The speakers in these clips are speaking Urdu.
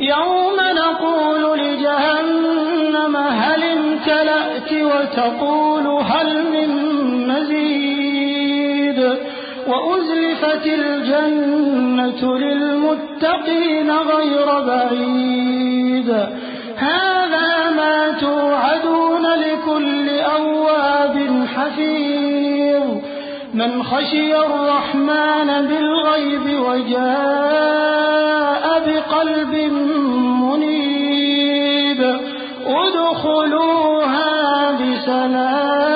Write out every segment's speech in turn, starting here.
يوم نقول لجهنم هل امتلأت وتقول هل من مزيد وأزلفت الجنة للمتقين غير بعيد هذا ما توعدون لكل أواب حفيظ من خشي الرحمن بالغيب وجاء بقلب منيب ادخلوها بسلام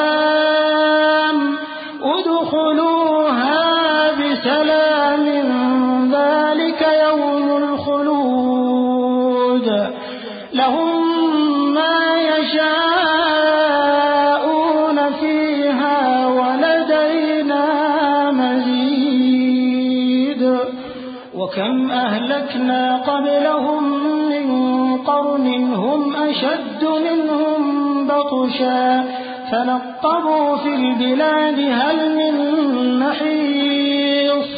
ذلك يوم الخلود لهم ما يشاءون فيها ولدينا مزيد وكم أهلكنا قبلهم من قرن هم أشد منهم بطشا فنقبوا في البلاد هل من محيص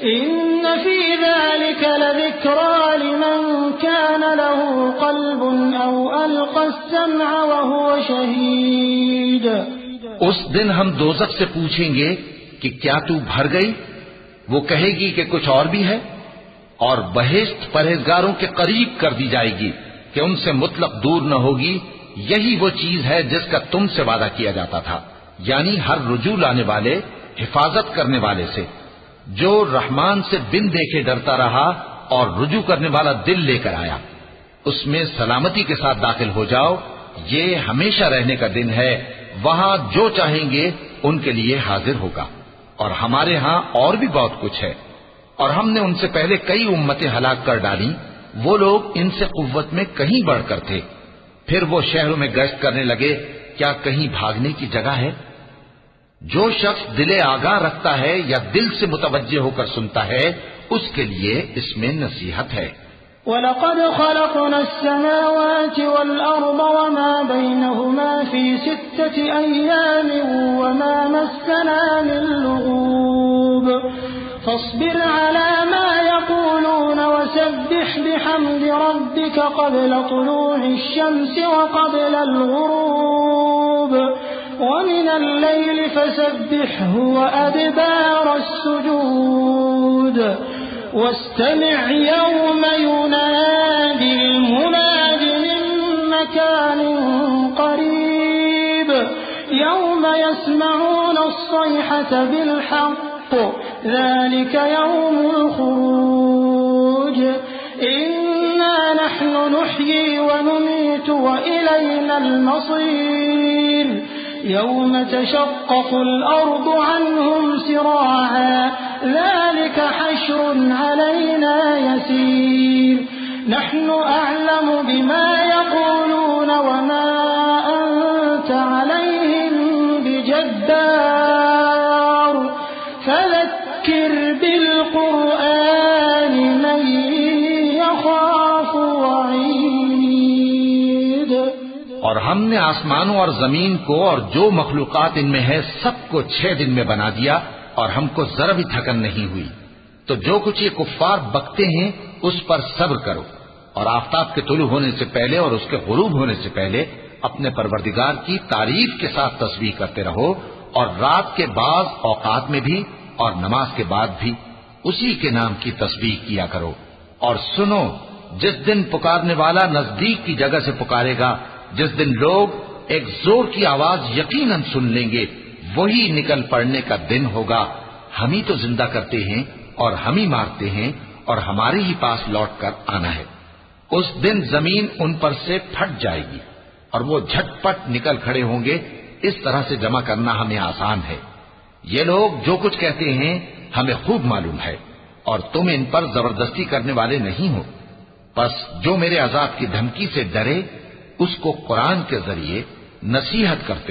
إن في ذلك لذكرى لمن كان له قلب أو ألقى السمع وهو شهيد. اس دن ہم دوزخ سے پوچھیں گے کہ کیا تو بھر گئی؟ وہ کہے گی کہ کچھ اور بھی ہے، اور بہشت پرہیزگاروں کے قریب کر دی جائے گی کہ ان سے مطلق دور نہ ہوگی. یہی وہ چیز ہے جس کا تم سے وعدہ کیا جاتا تھا، یعنی ہر رجوع لانے والے، حفاظت کرنے والے سے. جو رحمان سے بن دیکھے ڈرتا رہا اور رجوع کرنے والا دل لے کر آیا، اس میں سلامتی کے ساتھ داخل ہو جاؤ. یہ ہمیشہ رہنے کا دن ہے، وہاں جو چاہیں گے ان کے لیے حاضر ہوگا. اور ہمارے ہاں اور بھی بہت کچھ ہے، اور ہم نے ان سے پہلے کئی امتیں ہلاک کر ڈالی. وہ لوگ ان سے قوت میں کہیں بڑھ کر تھے. پھر وہ شہروں میں گشت کرنے لگے، کیا کہیں بھاگنے کی جگہ ہے؟ جو شخص دل آگاہ رکھتا ہے یا دل سے متوجہ ہو کر سنتا ہے، اس کے لیے اس میں نصیحت ہے. وَلَقَدْ خَلَقْنَا السَّمَاوَاتِ وَالْأَرْضَ وَمَا بَيْنَهُمَا فِي 6 أَيَّامٍ وَمَا مَسَّنَا مِن لُّغُوبٍ فاصبر على ما يقولون وسبح بحمد ربك قبل طلوع الشمس وقبل الغروب ومن الليل فسبحه وأدبار السجود واستمع يوم ينادي المناد من مكان قريب يوم يسمعون الصيحة بالحق ذلك يوم الخروج إنا نحن نحيي ونميت وإلينا المصير يوم تشقق الأرض عنهم سراعا ذلك حشر علينا يسير نحن أعلم بما يقولون وما أنت عليهم بجبار فذكر بالقرآن من يخاف وعيد. اور ہم نے آسمانوں اور زمین کو اور جو مخلوقات ان میں ہے سب کو 6 دن میں بنا دیا اور ہم کو ذرا بھی تھکن نہیں ہوئی. تو جو کچھ یہ کفار بکتے ہیں اس پر صبر کرو اور آفتاب کے طلوع ہونے سے پہلے اور اس کے غروب ہونے سے پہلے اپنے پروردگار کی تعریف کے ساتھ تسبیح کرتے رہو اور رات کے بعض اوقات میں بھی اور نماز کے بعد بھی اسی کے نام کی تسبیح کیا کرو. اور سنو، جس دن پکارنے والا نزدیک کی جگہ سے پکارے گا، جس دن لوگ ایک زور کی آواز یقیناً سن لیں گے، وہی نکل پڑنے کا دن ہوگا. ہم ہی تو زندہ کرتے ہیں اور ہم ہی مارتے ہیں اور ہمارے ہی پاس لوٹ کر آنا ہے. اس دن زمین ان پر سے پھٹ جائے گی اور وہ جھٹ پٹ نکل کھڑے ہوں گے. اس طرح سے جمع کرنا ہمیں آسان ہے. یہ لوگ جو کچھ کہتے ہیں ہمیں خوب معلوم ہے اور تم ان پر زبردستی کرنے والے نہیں ہو. پس جو میرے عذاب کی دھمکی سے ڈرے اس کو قرآن کے ذریعے نصیحت کرتے